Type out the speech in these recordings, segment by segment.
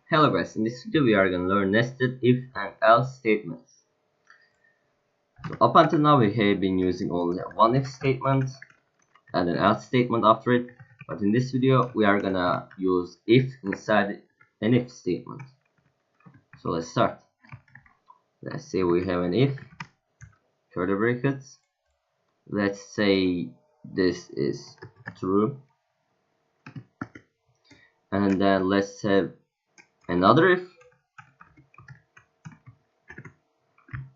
Hello guys, in this video we are going to learn nested if and else statements. So up until now we have been using only one if statement and an else statement after it, but in this video we are going to use if inside an if statement. So let's start. Let's say we have an if, curly brackets. Let's say this is true, and then let's have another if,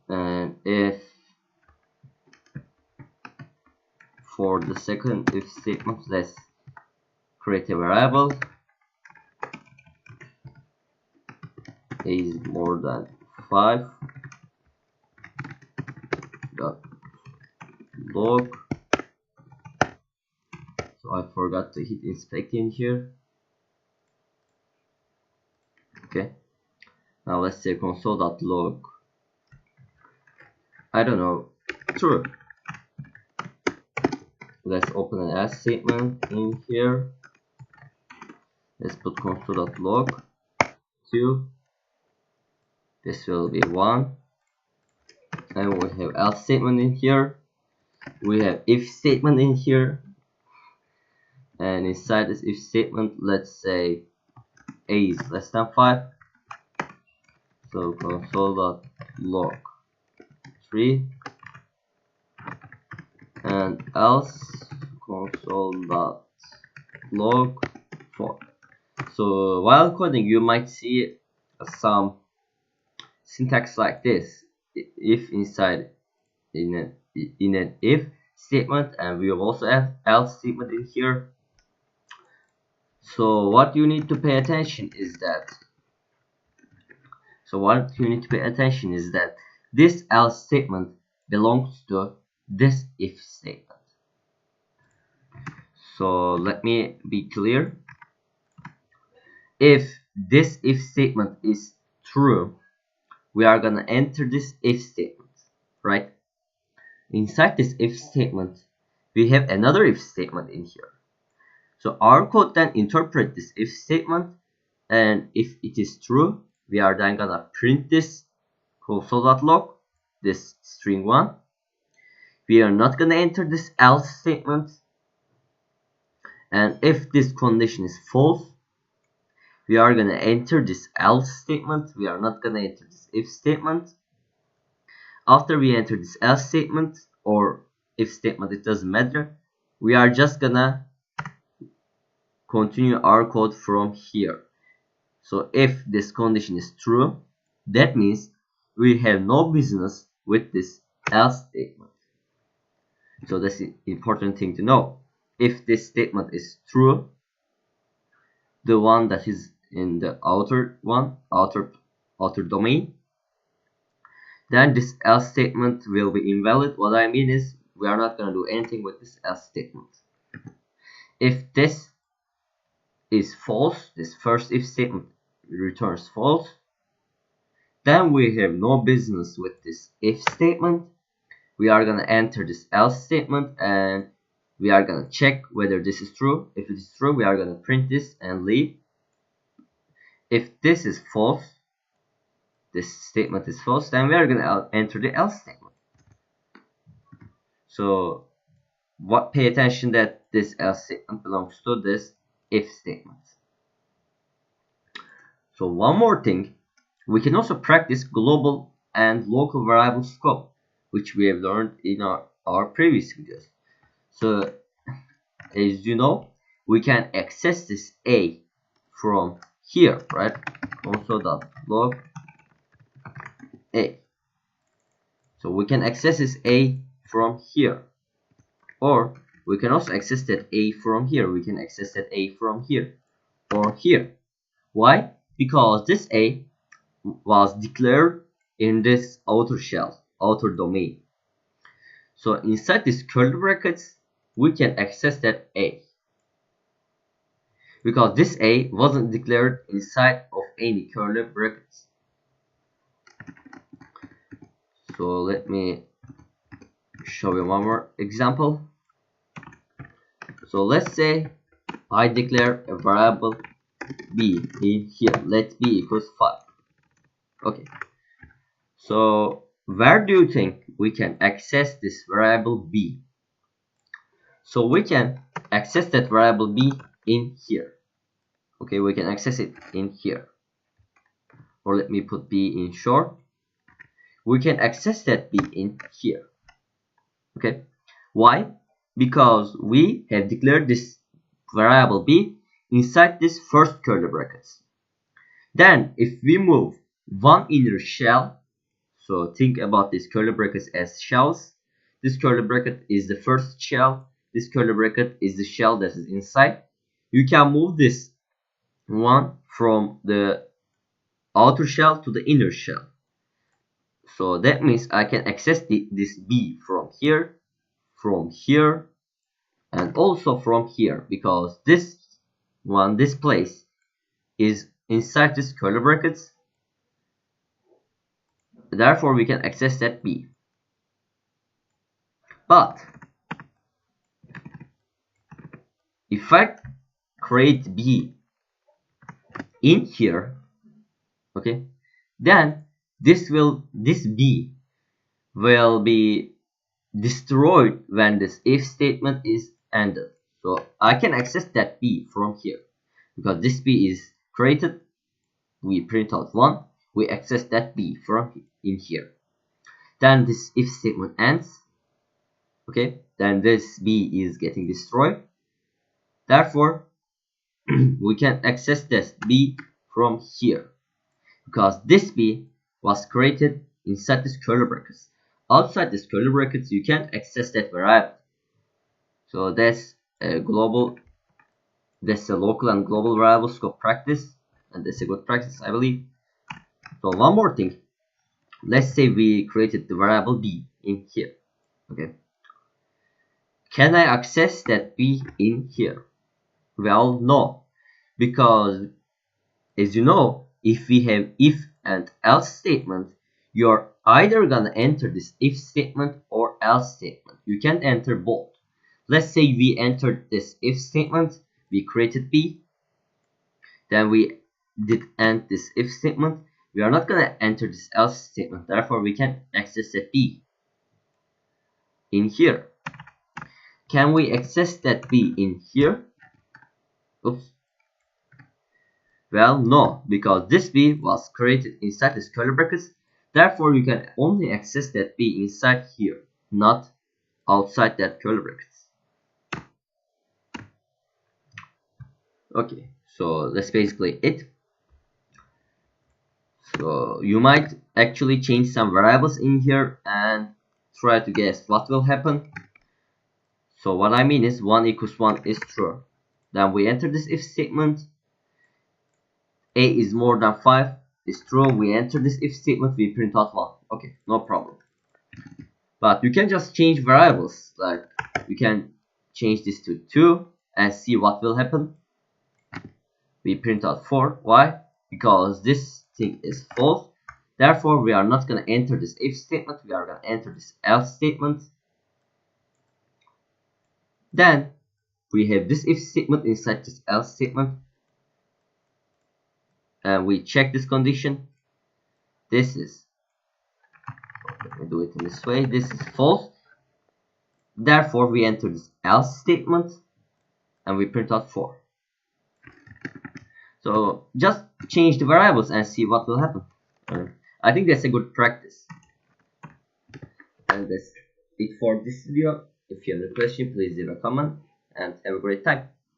and if for the second if statement, let's create a variable is more than 5 dot log. So I forgot to hit inspect in here. Okay, now let's say console.log, I don't know, true. Let's open an else statement in here. Let's put console.log 2. This will be 1. And we have else statement in here. We have if statement in here. And inside this if statement, let's say a is less than 5. So console.log 3. And else console.log 4. So while coding you might see some syntax like this: if inside in an if statement, and we also have else statement in here. So what you need to pay attention is that this else statement belongs to this if statement. So let me be clear. If this if statement is true, we are gonna enter this if statement, right? Inside this if statement, we have another if statement in here. So our code then interpret this if statement, and if it is true, we are then gonna print this console.log, this string 1. We are not gonna enter this else statement, and if this condition is false, we are gonna enter this else statement. We are not gonna enter this if statement. After we enter this else statement or if statement, it doesn't matter, we are just gonna continue our code from here. So if this condition is true, that means we have no business with this else statement. So that's the important thing to know. If this statement is true, the one that is in the outer domain, then this else statement will be invalid. What I mean is we are not going to do anything with this else statement. If this is false, this first if statement returns false, then we have no business with this if statement. We are going to enter this else statement, and we are going to check whether this is true. If it is true, we are going to print this and leave. If this is false, this statement is false, then we are going to enter the else statement. So pay attention that this else statement belongs to this if statement. So one more thing, we can also practice global and local variable scope, which we have learned in our previous videos. So as you know, we can access this a from here, right? Console.log a. So we can access this a from here, or we can also access that a from here. We can access that a from here or here. Why? Because this a was declared in this outer shell, outer domain. So inside these curly brackets, we can access that a, because this a wasn't declared inside of any curly brackets. So let me show you one more example. So let's say I declare a variable b in here. Let b equals 5. Okay, so where do you think we can access this variable b? So we can access that variable b in here. Okay, we can access it in here. Or let me put b in short. We can access that b in here. Okay, why? Because we have declared this variable b inside this first curly brackets. Then if we move one inner shell, so think about these curly brackets as shells. This curly bracket is the first shell. This curly bracket is the shell that is inside. You can move this one from the outer shell to the inner shell. So that means I can access this b from here, and also from here, because this place is inside this curly brackets. Therefore we can access that b. But if I create b in here, okay, then this b will be destroyed when this if statement is ended. So I can access that b from here, because this b is created. We print out 1, we access that b from in here. Then this if statement ends. Okay, then this b is getting destroyed. Therefore we can access this b from here, because this b was created inside this curly brackets. Outside this curly brackets you can't access that variable. So that's a local and global variable scope practice, and that's a good practice, I believe. So one more thing, let's say we created the variable b in here. Okay, can I access that b in here? Well, no, because as you know, if we have if and else statement, you're either gonna enter this if statement or else statement. You can't enter both. Let's say we entered this if statement, we created b, then we did end this if statement. We are not gonna enter this else statement, therefore we can access that b in here. Can we access that b in here? Oops. Well, no, because this b was created inside this curly brackets. Therefore, you can only access that b inside here, not outside that curly brackets. Okay, so that's basically it. So you might actually change some variables in here and try to guess what will happen. So what I mean is 1 equals 1 is true. Then we enter this if statement. A is more than 5 is true. We enter this if statement, we print out 1. Okay, no problem. But you can just change variables. Like you can change this to 2 and see what will happen. We print out 4. Why? Because this thing is false. Therefore, we are not going to enter this if statement. We are going to enter this else statement. Then we have this if statement inside this else statement. And we check this condition. This is, let me do it in this way. This is false. Therefore, we enter this else statement and we print out 4. So just change the variables and see what will happen. I think that's a good practice. And that's it for this video. If you have a question, please leave a comment and have a great time.